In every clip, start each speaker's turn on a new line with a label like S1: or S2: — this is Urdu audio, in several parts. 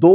S1: 2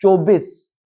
S1: 24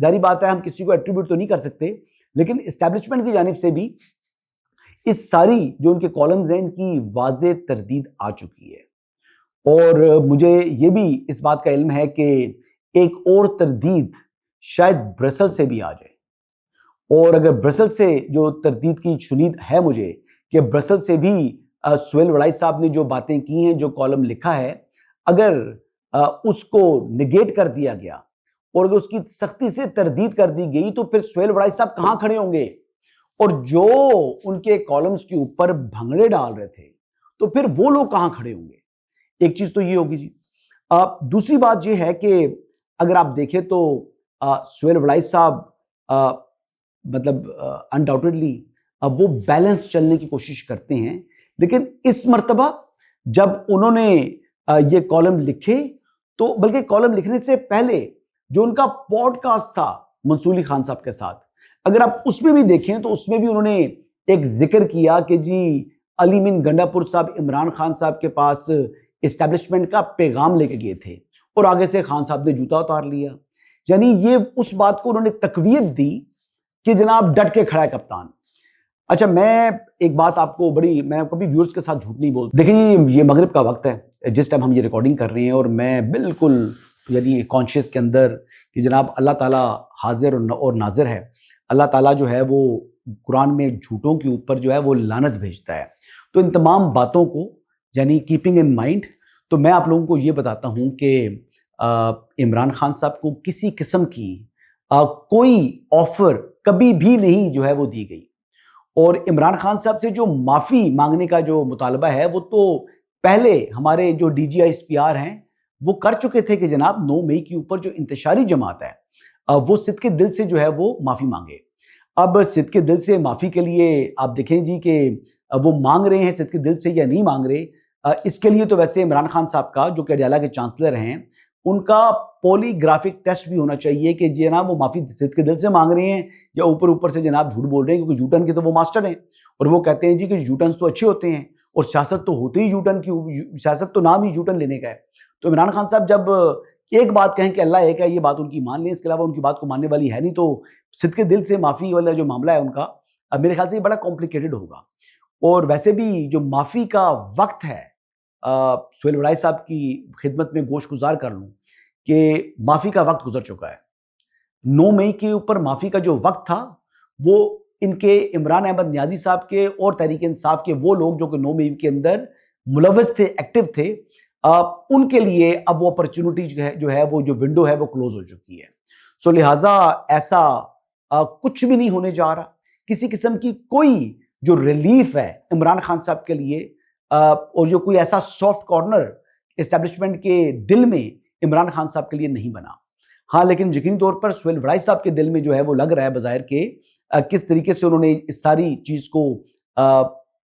S1: ظاہری بات ہے ہم کسی کو ایٹریبیوٹ تو نہیں کر سکتے، لیکن اسٹیبلشمنٹ کی جانب سے بھی اس ساری جو ان کے کالمز ہیں ان کی واضح تردید آ چکی ہے، اور مجھے یہ بھی اس بات کا علم ہے کہ ایک اور تردید شاید برسل سے بھی آ جائے، اور اگر برسل سے جو تردید کی شنید ہے مجھے کہ برسل سے بھی سہیل وڑائی صاحب نے جو باتیں کی ہیں، جو کالم لکھا ہے، اگر اس کو نگیٹ کر دیا گیا اور اگر اس کی سختی سے تردید کر دی گئی تو پھر سہیل وڑائی صاحب کہاں کھڑے ہوں گے؟ اور جو ان کے کالمز کے اوپر بھنگڑے ڈال رہے تھے تو پھر وہ لوگ کہاں کھڑے ہوں گے؟ ایک چیز تو یہ ہوگی جی۔ دوسری بات یہ ہے کہ اگر آپ دیکھیں تو سہیل وڑائی صاحب مطلب انڈاؤٹڈلی وہ بیلنس چلنے کی کوشش کرتے ہیں، لیکن اس مرتبہ جب انہوں نے یہ کالم لکھے تو بلکہ کالم لکھنے سے پہلے جو ان کا پوڈ کاسٹ تھا منصور علی خان صاحب کے ساتھ، اگر آپ اس میں بھی دیکھیں تو اس میں بھی انہوں نے ایک ذکر کیا کہ جی علی من گنڈا پور صاحب عمران خان صاحب کے پاس اسٹیبلشمنٹ کا پیغام لے کے گئے تھے اور آگے سے خان صاحب نے جوتا اتار لیا، یعنی یہ اس بات کو انہوں نے تقویت دی کہ جناب ڈٹ کے کھڑا ہے کپتان۔ اچھا میں ایک بات آپ کو میں کبھی ویورز کے ساتھ جھوٹ نہیں بولتا، دیکھیں یہ مغرب کا وقت ہے جس ٹائم ہم یہ ریکارڈنگ کر رہے ہیں، اور میں بالکل یعنی کانشیس کے اندر کہ جناب اللہ تعالیٰ حاضر اور ناظر ہے، اللہ تعالیٰ جو ہے وہ قرآن میں جھوٹوں کے اوپر جو ہے وہ لعنت بھیجتا ہے، تو ان تمام باتوں کو یعنی کیپنگ ان مائنڈ تو میں آپ لوگوں کو یہ بتاتا ہوں کہ عمران خان صاحب کو کسی قسم کی کوئی آفر کبھی بھی نہیں جو ہے وہ دی گئی، اور عمران خان صاحب سے جو معافی مانگنے کا جو مطالبہ ہے وہ تو پہلے ہمارے جو D G I S P R ہیں وہ کر چکے تھے کہ جناب 9 مئی کے اوپر جو انتشاری جماعت ہے وہ صدق کے دل سے جو ہے وہ معافی مانگے۔ اب صدق کے دل سے معافی کے لیے آپ دیکھیں جی کہ وہ مانگ رہے ہیں صدق کے دل سے یا نہیں مانگ رہے، اس کے لیے تو ویسے عمران خان صاحب کا جو کہ اڈیالہ کے چانسلر ہیں ان کا پولی گرافک ٹیسٹ بھی ہونا چاہیے کہ جناب وہ معافی صدق کے دل سے مانگ رہے ہیں یا اوپر سے جناب جھوٹ بول رہے ہیں، کیونکہ جوٹن کے تو وہ ماسٹر ہیں اور وہ کہتے ہیں جی کہ جوٹنز تو اچھے ہوتے ہیں اور سیاست تو ہوتے ہی جوٹن کی، سیاست تو نام ہی جوٹن لینے کا ہے۔ تو عمران خان صاحب جب ایک بات کہیں کہ اللہ ایک ہے، یہ بات ان کی مان لیں، اس کے علاوہ ان کی بات کو ماننے والی ہے نہیں، تو صدق کے دل سے معافی والا جو معاملہ ہے ان کا میرے خیال سے یہ بڑا کمپلیکیٹڈ ہوگا، اور ویسے بھی جو معافی کا وقت ہے سہیل وڑائی صاحب کی خدمت میں گوش گزار کر لوں کہ معافی کا وقت گزر چکا ہے۔ 9 مئی کے اوپر معافی کا جو وقت تھا وہ ان کے عمران احمد نیازی صاحب کے اور تحریک انصاف کے وہ لوگ جو کہ 9 مئی کے اندر ملوث تھے، ایکٹیو تھے، ان کے لیے اب وہ اپرچونٹی جو ہے وہ جو ونڈو ہے وہ کلوز ہو چکی ہے، سو لہٰذا ایسا کچھ بھی نہیں ہونے جا رہا، کسی قسم کی کوئی جو ریلیف ہے عمران خان صاحب کے لیے اور جو کوئی ایسا سافٹ کارنر اسٹیبلشمنٹ کے دل میں عمران خان صاحب کے لیے نہیں بنا۔ ہاں لیکن یقینی طور پر سہیل وڑائی صاحب کے دل میں جو ہے وہ لگ رہا ہے بظاہر کہ کس طریقے سے انہوں نے اس ساری چیز کو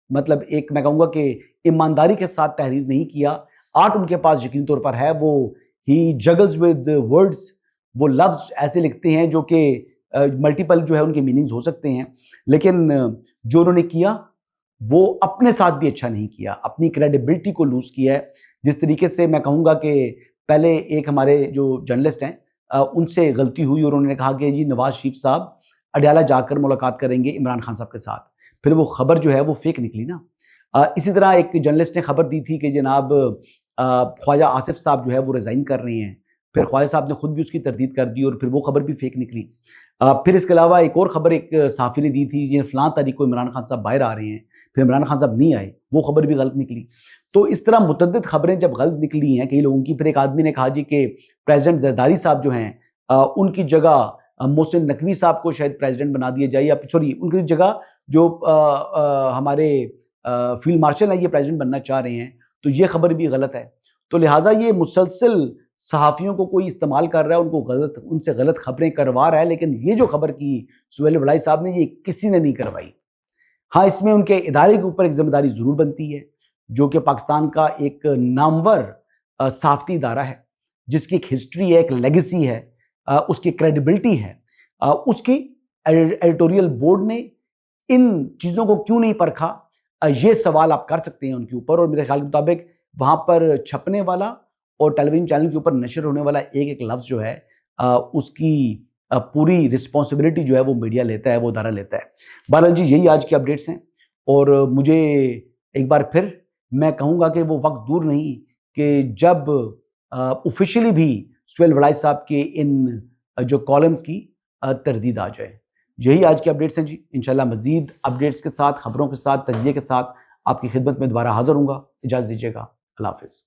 S1: مطلب ایک میں کہوں گا کہ ایمانداری کے ساتھ تحریر نہیں کیا۔ آرٹ ان کے پاس یقینی طور پر ہے، وہ ہی جگلز ود ورڈز، وہ لفظ ایسے لکھتے ہیں جو کہ ملٹیپل جو ہے ان کے میننگز ہو سکتے ہیں، لیکن جو انہوں نے کیا وہ اپنے ساتھ بھی اچھا نہیں کیا، اپنی کریڈیبلٹی کو لوز کیا ہے۔ جس طریقے سے میں کہوں گا کہ پہلے ایک ہمارے جو جرنلسٹ ہیں ان سے غلطی ہوئی اور انہوں نے کہا کہ جی نواز شریف صاحب اڈیالہ جا کر ملاقات کریں گے عمران خان صاحب کے ساتھ، پھر وہ خبر جو ہے وہ فیک نکلی نا۔ اسی طرح ایک جرنلسٹ نے خبر دی تھی کہ جناب خواجہ آصف صاحب جو ہے وہ ریزائن کر رہے ہیں، پھر خواجہ صاحب نے خود بھی اس کی تردید کر دی اور پھر وہ خبر بھی فیک نکلی۔ پھر اس کے علاوہ ایک اور خبر ایک صحافی نے دی تھی جی فلاں تاریخ کو عمران خان صاحب باہر آ رہے ہیں، پھر عمران خان صاحب نہیں آئے، وہ خبر بھی غلط نکلی۔ تو اس طرح متعدد خبریں جب غلط نکلی ہیں کئی لوگوں کی، پھر ایک آدمی نے کہا جی کہ پریزیڈنٹ زرداری صاحب جو ہیں ان کی جگہ محسن نقوی صاحب کو شاید پریزیڈنٹ بنا دیا جائے، یا سوری ان کی جگہ جو ہمارے فیلڈ مارشل ہیں یہ پریزیڈنٹ بننا چاہ رہے ہیں، تو یہ خبر بھی غلط ہے۔ تو لہٰذا یہ مسلسل صحافیوں کو کوئی استعمال کر رہا ہے، ان سے غلط خبریں کروا رہا ہے، لیکن یہ جو خبر کی سہیل وڑائی صاحب نے یہ کسی نے نہیں کروائی۔ ہاں اس میں ان کے ادارے کے اوپر ایک ذمہ داری ضرور بنتی ہے، جو کہ پاکستان کا ایک نامور صحافتی ادارہ ہے جس کی ایک ہسٹری ہے، ایک لیگیسی ہے، اس کی کریڈیبلٹی ہے، اس کی ایڈیٹوریل بورڈ نے ان چیزوں کو کیوں نہیں پرکھا، یہ سوال آپ کر سکتے ہیں ان کے اوپر، اور میرے خیال کے مطابق وہاں پر چھپنے والا اور ٹیلی ویژن چینل کے اوپر نشر ہونے والا ایک ایک لفظ جو ہے اس کی پوری رسپانسبلٹی جو ہے وہ میڈیا لیتا ہے، وہ ادارہ لیتا ہے۔ بہرحال جی یہی آج کی اپڈیٹس ہیں، اور مجھے ایک بار پھر میں کہوں گا کہ وہ وقت دور نہیں کہ جب آفیشلی بھی سہیل وڑائی صاحب کے ان جو کالمز کی تردید آ جائے۔ یہی آج کی اپڈیٹس ہیں جی، انشاءاللہ مزید اپڈیٹس کے ساتھ، خبروں کے ساتھ، تجزیے کے ساتھ آپ کی خدمت میں دوبارہ حاضر ہوں گا۔ اجازت دیجیے گا، اللہ حافظ۔